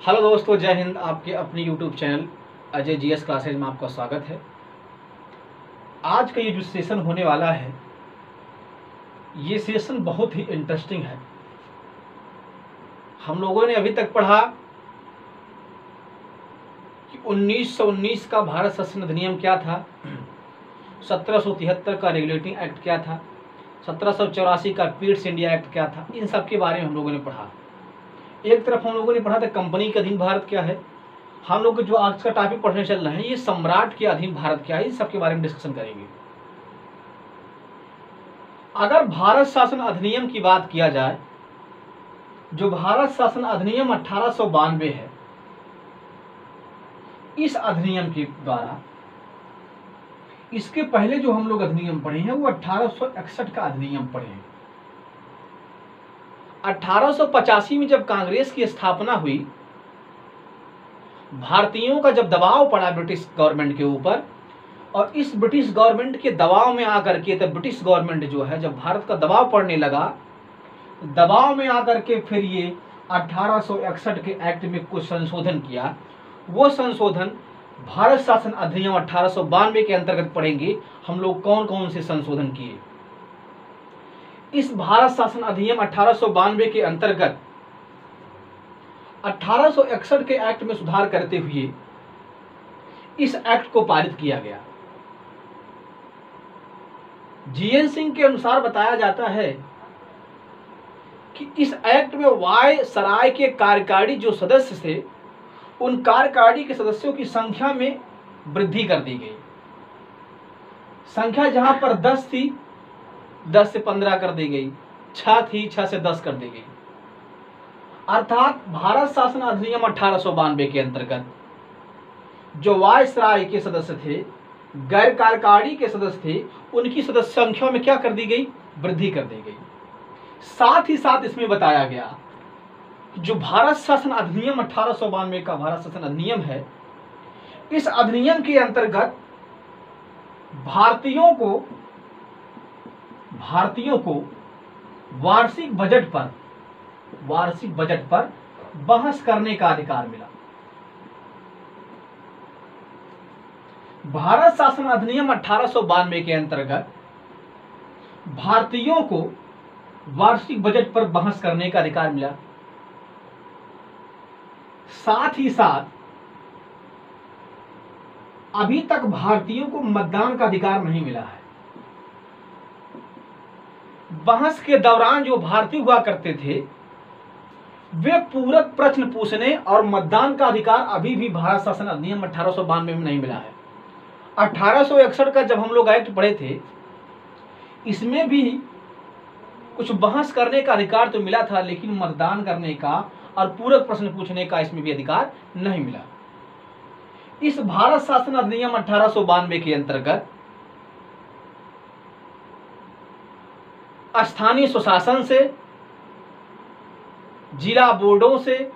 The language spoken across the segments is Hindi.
हेलो दोस्तों, जय हिंद। आपके अपनी YouTube channel Ajay GS classes में आपका स्वागत है। आज का ये जो सेशन होने वाला है, ये सेशन बहुत ही इंटरेस्टिंग है। हम लोगों ने अभी तक पढ़ा कि 1919 का भारत शासन अधिनियम क्या था, 1773 का रेगुलेटिंग एक्ट क्या था, 1784 का पीट्स इंडिया एक्ट क्या था। इन सब के बारे में हम लोगों ने पढ़ा। एक तरफ हम लोगों ने पढ़ा था कंपनी के अधीन भारत क्या है। हम लोग जो आज का टॉपिक पढ़ने चल रहे हैं, ये सम्राट के अधीन भारत क्या है, इस सब के बारे में डिस्कशन करेंगे। अगर भारत शासन अधिनियम की बात किया जाए, जो भारत शासन अधिनियम 1892 है, इस अधिनियम के द्वारा, इसके पहले जो हम लोग अधिनियम पढ़े हैं वो 1861 का अधिनियम पढ़े हैं। 1885 में जब कांग्रेस की स्थापना हुई, भारतीयों का जब दबाव पड़ा ब्रिटिश गवर्नमेंट के ऊपर, और इस ब्रिटिश गवर्नमेंट के दबाव में आकर के तब ब्रिटिश गवर्नमेंट जो है, जब भारत का दबाव पड़ने लगा, दबाव में आकर के फिर ये 1861 के एक्ट में कुछ संशोधन किया। वो संशोधन भारत शासन अधिनियम 1892 के अंतर्गत पढ़ेंगे हम लोग कौन कौन से संशोधन किए। इस भारत शासन अधिनियम 1892 के अंतर्गत 1861 के एक्ट में सुधार करते हुए इस एक्ट को पारित किया गया। जीएन सिंह के अनुसार बताया जाता है कि इस एक्ट में वायसराय के कार्यकारी जो सदस्य थे, उन कार्यकारी के सदस्यों की संख्या में वृद्धि कर दी गई। संख्या जहां पर 10 थी, 10 से 15 कर दी गई, 6 थी, 6 से 10 कर दी गई। अर्थात भारत शासन अधिनियम 1892 के अंतर्गत जो वायसराय के सदस्य थे, गैर कार्यकारी के सदस्य थे, उनकी सदस्य संख्या में क्या कर दी गई, वृद्धि कर दी गई। साथ ही साथ इसमें बताया गया जो भारत शासन अधिनियम 1892 का भारत शासन अधिनियम है, इस अधिनियम के अंतर्गत भारतीयों को वार्षिक बजट पर बहस करने का अधिकार मिला। भारत शासन अधिनियम 1892 के अंतर्गत भारतीयों को वार्षिक बजट पर बहस करने का अधिकार मिला। साथ ही साथ अभी तक भारतीयों को मतदान का अधिकार नहीं मिला है। बहस के दौरान जो भारतीय हुआ करते थे, वे पूरक प्रश्न पूछने और मतदान का अधिकार अभी भी भारत शासन अधिनियम 1892 में नहीं मिला है। 1861 का जब हम लोग एक्ट पढ़े थे, इसमें भी कुछ बहस करने का अधिकार तो मिला था, लेकिन मतदान करने का और पूरक प्रश्न पूछने का इसमें भी अधिकार नहीं मिला। इस भारत शासन अधिनियम 1892 के अंतर्गत स्थानीय स्वशासन से, जिला बोर्डों से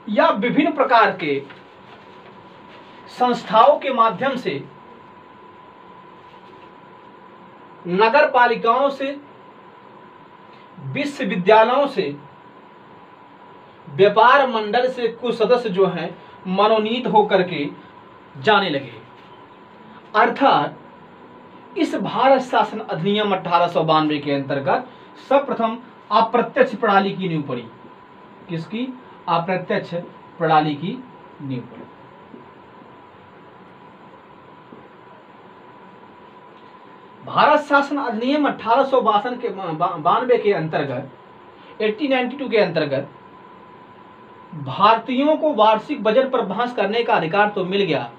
या विभिन्न प्रकार के संस्थाओं के माध्यम से, नगर पालिकाओं से, विश्वविद्यालयों से, व्यापार मंडल से कुछ सदस्य जो हैं मनोनीत होकर के जाने लगे। अर्थात इस भारत शासन अधिनियम 1892 के अंतर्गत सर्वप्रथम अप्रत्यक्ष प्रणाली की नींव पड़ी। किसकी? अप्रत्यक्ष प्रणाली की नींव पड़ी। भारत शासन अधिनियम 1892 के अंतर्गत 1892 के अंतर्गत भारतीयों को वार्षिक बजट पर बहस करने का अधिकार तो मिल गया,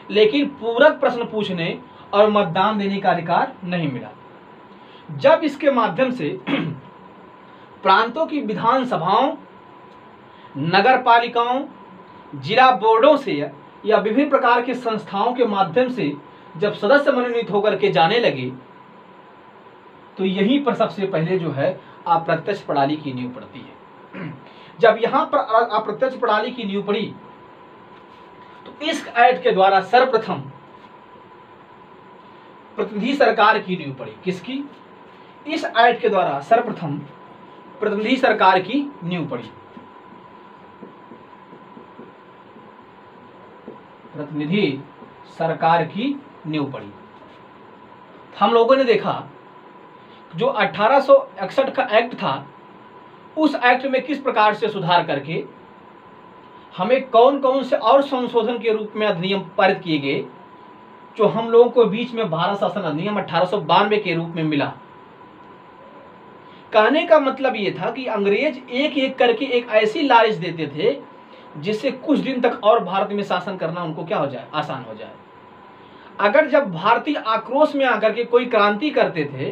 लेकिन पूरक प्रश्न पूछने और मतदान देने का अधिकार नहीं मिला। जब इसके माध्यम से प्रांतों की विधानसभाओं, नगर पालिकाओं, जिला बोर्डों से या विभिन्न प्रकार के संस्थाओं के माध्यम से जब सदस्य मनोनीत होकर के जाने लगे, तो यहीं पर सबसे पहले जो है अप्रत्यक्ष प्रणाली की नींव पड़ती है। जब यहां पर अप्रत्यक्ष प्रणाली की नींव पड़ी, तो इस एक्ट के द्वारा सर्वप्रथम प्रतिनिधि सरकार की नींव पड़ी। किसकी? इस एक्ट के द्वारा सर्वप्रथम प्रतिनिधि सरकार की नींव पड़ी। प्रतिनिधि सरकार की नींव पड़ी। हम लोगों ने देखा जो 1861 का एक्ट था, उस एक्ट में किस प्रकार से सुधार करके हमें कौन कौन से और संशोधन के रूप में अधिनियम पारित किए गए, जो हम लोगों को बीच में भारत शासन अधिनियम 1892 के रूप में मिला। कहने का मतलब ये था कि अंग्रेज एक एक करके एक ऐसी लालच देते थे जिससे कुछ दिन तक और भारत में शासन करना उनको क्या हो जाए, आसान हो जाए। अगर जब भारतीय आक्रोश में आकर के कोई क्रांति करते थे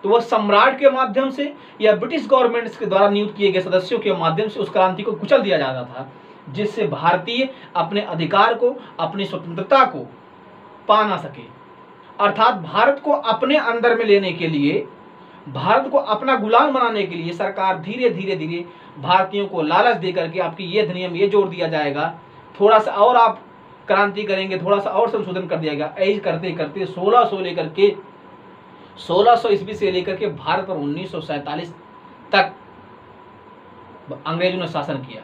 तो वह सम्राट के माध्यम से या ब्रिटिश गवर्नमेंट के द्वारा नियुक्त किए गए सदस्यों के माध्यम से उस क्रांति को कुचल दिया जाता था, जिससे भारतीय अपने अधिकार को, अपनी स्वतंत्रता को पा ना सके। अर्थात भारत को अपने अंदर में लेने के लिए, भारत को अपना गुलाम बनाने के लिए सरकार धीरे धीरे भारतीयों को लालच दे करके आपकी ये अधिनियम ये जोड़ दिया जाएगा, थोड़ा सा और आप क्रांति करेंगे, थोड़ा सा और संशोधन कर दिया गया। ऐसे करते करते 1600 ईस्वी से लेकर के भारत पर 1947 तक अंग्रेजों ने शासन किया।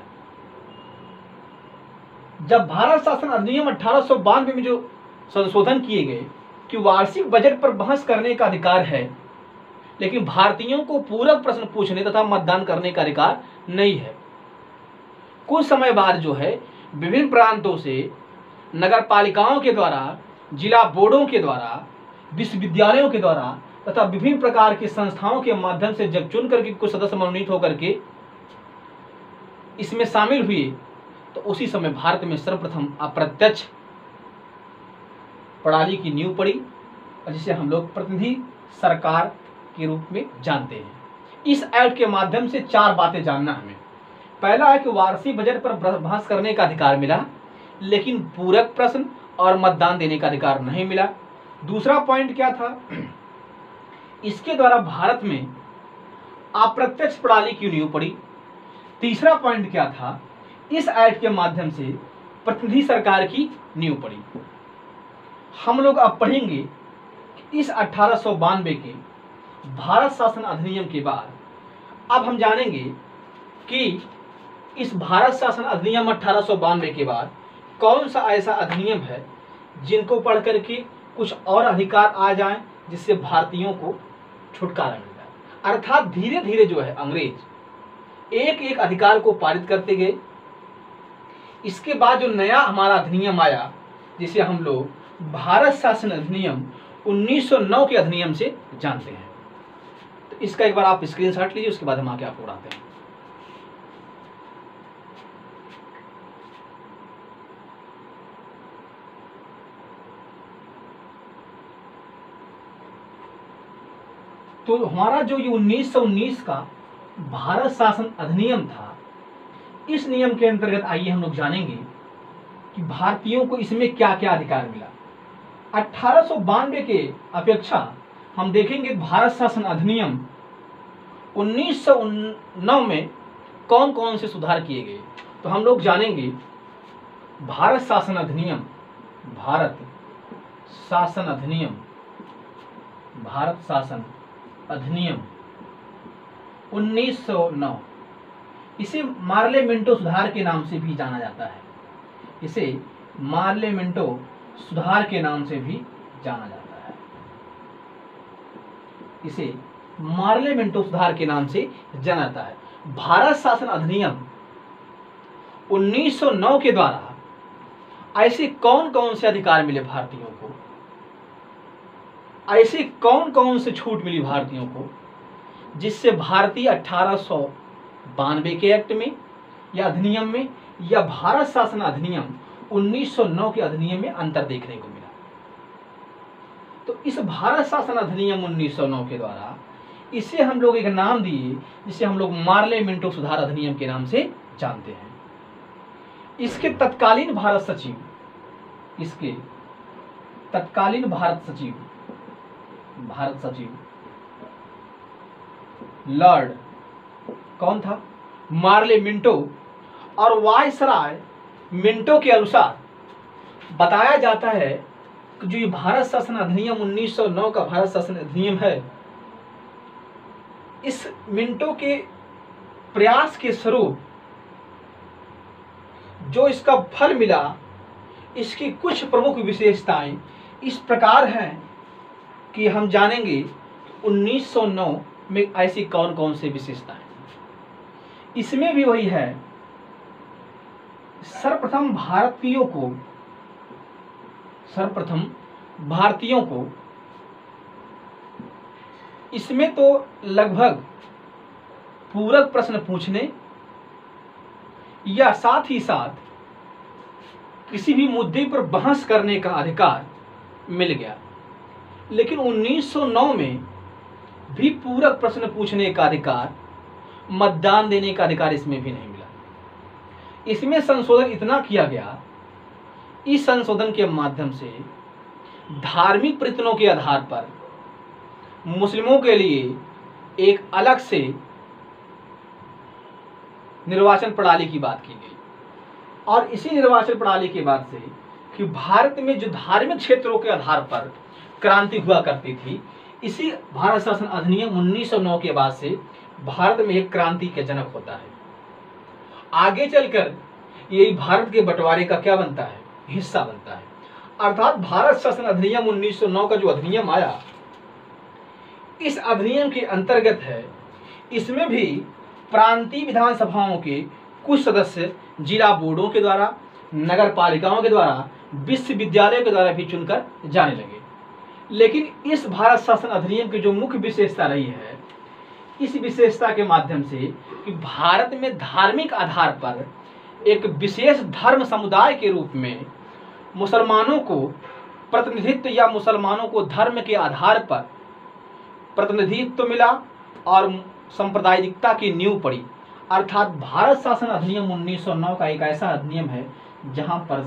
जब भारत शासन अधिनियम 1892 में जो संशोधन किए गए कि वार्षिक बजट पर बहस करने का अधिकार है, लेकिन भारतीयों को पूरक प्रश्न पूछने तथा मतदान करने का अधिकार नहीं है। कुछ समय बाद जो है विभिन्न प्रांतों से नगर पालिकाओं के द्वारा, जिला बोर्डों के द्वारा, विश्वविद्यालयों के द्वारा तथा विभिन्न प्रकार की संस्थाओं के माध्यम से जब चुन करके कुछ सदस्य मनोनीत होकर के इसमें शामिल हुए, तो उसी समय भारत में सर्वप्रथम अप्रत्यक्ष प्रणाली की नींव पड़ी, जिसे हम लोग प्रतिनिधि सरकार के रूप में जानते हैं। इस एक्ट के माध्यम से 4 बातें जानना हमें। पहला है कि वार्षिक बजट पर बहस करने का अधिकार मिला, लेकिन पूरक प्रश्न और मतदान देने का अधिकार नहीं मिला। दूसरा पॉइंट क्या था, इसके द्वारा भारत में अप्रत्यक्ष प्रणाली की नींव पड़ी। तीसरा पॉइंट क्या था, इस एक्ट के माध्यम से प्रतिनिधि सरकार की नींव पड़ी। हम लोग अब पढ़ेंगे कि इस 1892 के भारत शासन अधिनियम के बाद अब हम जानेंगे कि इस भारत शासन अधिनियम 1892 के बाद कौन सा ऐसा अधिनियम है जिनको पढ़ करके कुछ और अधिकार आ जाएं, जिससे भारतीयों को छुटकारा मिल जाए। अर्थात धीरे धीरे जो है अंग्रेज एक एक अधिकार को पारित करते गए। इसके बाद जो नया हमारा अधिनियम आया, जिसे हम लोग भारत शासन अधिनियम 1909 के अधिनियम से जानते हैं। तो इसका एक बार आप स्क्रीनशॉट लीजिए, उसके बाद हम आके आपको उड़ाते हैं। तो हमारा जो ये 1919 का भारत शासन अधिनियम था, इस नियम के अंतर्गत आइए हम लोग जानेंगे कि भारतीयों को इसमें क्या क्या अधिकार मिला। 1892 के अपेक्षा हम देखेंगे भारत शासन अधिनियम 1909 में कौन कौन से सुधार किए गए। तो हम लोग जानेंगे भारत शासन अधिनियम, भारत शासन अधिनियम, भारत शासन अधिनियम 1909, इसे मार्ले मिंटो सुधार के नाम से भी जाना जाता है। इसे मार्ले मिंटो सुधार के नाम से भी जाना जाता है। इसे मार्ले मिंटो सुधार के नाम से जाना जाता है। भारत शासन अधिनियम 1909 के द्वारा ऐसे कौन कौन से अधिकार मिले भारतीयों को, ऐसे कौन कौन से छूट मिली भारतीयों को, जिससे भारतीय 1892 के एक्ट में या अधिनियम में या भारत शासन अधिनियम 1909 के अधिनियम में अंतर देखने को मिला। तो इस भारत शासन अधिनियम 1909 के द्वारा इसे हम लोग एक नाम दिए, जिसे हम लोग मार्ले मिंटो सुधार अधिनियम के नाम से जानते हैं। इसके तत्कालीन भारत सचिव, इसके तत्कालीन भारत सचिव लॉर्ड कौन था, मार्ले मिंटो। और वायसराय मिंटो के अनुसार बताया जाता है कि जो ये भारत शासन अधिनियम 1909 का भारत शासन अधिनियम है, इस मिंटो के प्रयास के स्वरूप जो इसका फल मिला, इसकी कुछ प्रमुख विशेषताएं इस प्रकार हैं कि हम जानेंगे 1909 में ऐसी कौन कौन सी विशेषताएं। इसमें भी वही है, सर्वप्रथम भारतीयों को इसमें तो लगभग पूरक प्रश्न पूछने या साथ ही साथ किसी भी मुद्दे पर बहस करने का अधिकार मिल गया। लेकिन 1909 में भी पूरक प्रश्न पूछने का अधिकार, मतदान देने का अधिकार इसमें भी नहीं मिला। इसमें संशोधन इतना किया गया, इस संशोधन के माध्यम से धार्मिक प्रयत्नों के आधार पर मुस्लिमों के लिए एक अलग से निर्वाचन प्रणाली की बात की गई। और इसी निर्वाचन प्रणाली के बाद से कि भारत में जो धार्मिक क्षेत्रों के आधार पर क्रांति हुआ करती थी, इसी भारत शासन अधिनियम 1909 के बाद से भारत में एक क्रांति का जनक होता है। आगे चलकर यही भारत के बंटवारे का क्या बनता है, हिस्सा बनता है। अर्थात भारत शासन अधिनियम 1909 का जो अधिनियम आया, इस अधिनियम के अंतर्गत है, इसमें भी प्रांतीय विधानसभाओं के कुछ सदस्य जिला बोर्डों के द्वारा, नगर पालिकाओं के द्वारा, विश्वविद्यालयों के द्वारा भी चुनकर जाने लगे। लेकिन इस भारत शासन अधिनियम की जो मुख्य विशेषता रही है, इस विशेषता के माध्यम से कि भारत में धार्मिक आधार पर एक विशेष धर्म समुदाय के रूप में मुसलमानों को प्रतिनिधित्व या मुसलमानों को धर्म के आधार पर प्रतिनिधित्व मिला और सांप्रदायिकता की नींव पड़ी। अर्थात भारत शासन अधिनियम 1909 का एक ऐसा अधिनियम है जहां पर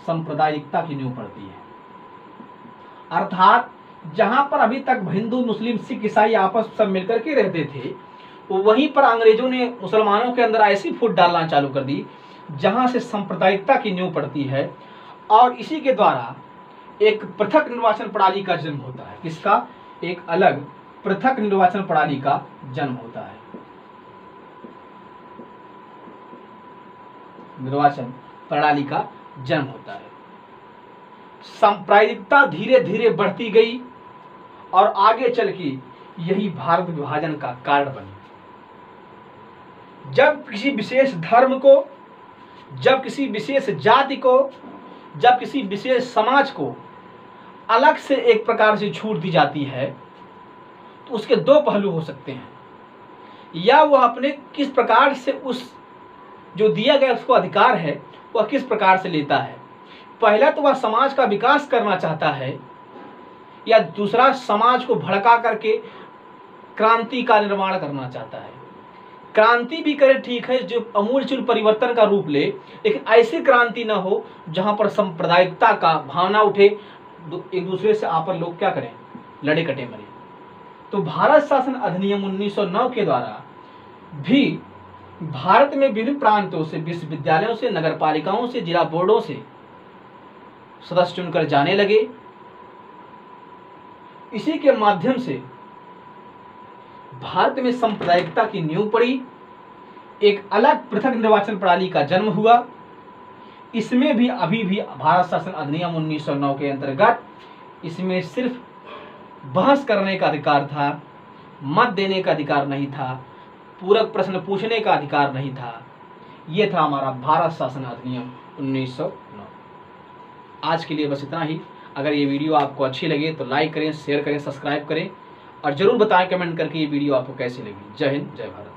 सांप्रदायिकता की नींव पड़ती है। अर्थात जहां पर अभी तक हिंदू, मुस्लिम, सिख, ईसाई आपस में सब मिलकर के रहते थे, वहीं पर अंग्रेजों ने मुसलमानों के अंदर ऐसी फूट डालना चालू कर दी जहां से सांप्रदायिकता की नींव पड़ती है। और इसी के द्वारा एक पृथक निर्वाचन प्रणाली का जन्म होता है। किसका? एक अलग पृथक निर्वाचन प्रणाली का जन्म होता है। निर्वाचन प्रणाली का जन्म होता है। सांप्रदायिकता धीरे धीरे बढ़ती गई और आगे चल के यही भारत विभाजन का कारण बनी। जब किसी विशेष धर्म को, जब किसी विशेष जाति को, जब किसी विशेष समाज को अलग से एक प्रकार से छूट दी जाती है, तो उसके दो पहलू हो सकते हैं। या वह अपने किस प्रकार से उस जो दिया गया उसको अधिकार है वह किस प्रकार से लेता है। पहला तो वह समाज का विकास करना चाहता है, या दूसरा समाज को भड़का करके क्रांति का निर्माण करना चाहता है। क्रांति भी करे ठीक है, जो अमूलचूल परिवर्तन का रूप ले, लेकिन ऐसी क्रांति ना हो जहां पर सांप्रदायिकता का भावना उठे, एक दूसरे से आप लोग क्या करें, लड़े कटे मरे। तो भारत शासन अधिनियम 1909 के द्वारा भी भारत में विभिन्न प्रांतों से, विश्वविद्यालयों से, नगर पालिकाओं से, जिला बोर्डों से सदस्य चुनकर जाने लगे। इसी के माध्यम से भारत में सांप्रदायिकता की नींव पड़ी, एक अलग पृथक निर्वाचन प्रणाली का जन्म हुआ। इसमें भी अभी भी भारत शासन अधिनियम 1909 के अंतर्गत इसमें सिर्फ बहस करने का अधिकार था, मत देने का अधिकार नहीं था, पूरक प्रश्न पूछने का अधिकार नहीं था। यह था हमारा भारत शासन अधिनियम 1909। आज के लिए बस इतना ही। अगर ये वीडियो आपको अच्छी लगे तो लाइक करें, शेयर करें, सब्सक्राइब करें और जरूर बताएं कमेंट करके ये वीडियो आपको कैसी लगी। जय हिंद, जय भारत।